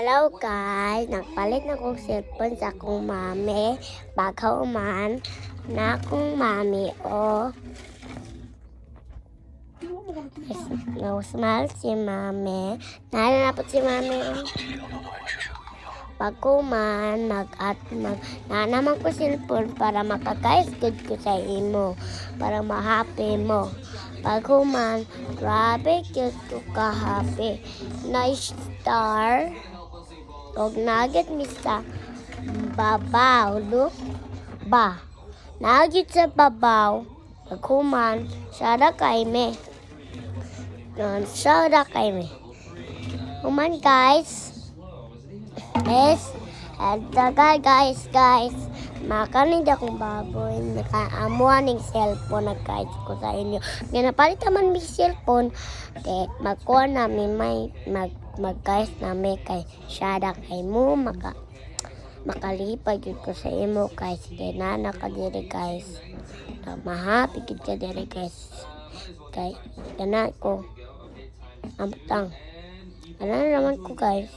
Hello guys, nagpalit na kong cellphone sa akong mami. Bagaw man na akong mami o. Smile si mami. Nara na po si mami. Bago man na naman ko cellphone para makagayos good ko sa imo. Para ma-happy mo. Bago man, grabe cute ko ka-happy. Nice star. Og nugget mi sa babaw, look. Ba. Nugget sa babaw. Pagkuman, sada kay me. Sada kay me. Kuman guys. Yes. At guys. Makanin akong baboy. Nakaamuan ng cellphone na guys ko sa inyo. Nga napalit naman may cellphone. Magkuha namin mag-guys namin kay Shada kay mo. Makalipad yun ko sa imo guys. Kaya nana ka diri guys. Mahappy ka diri guys. Kay gana ko. Amtang. Ano naman ko guys.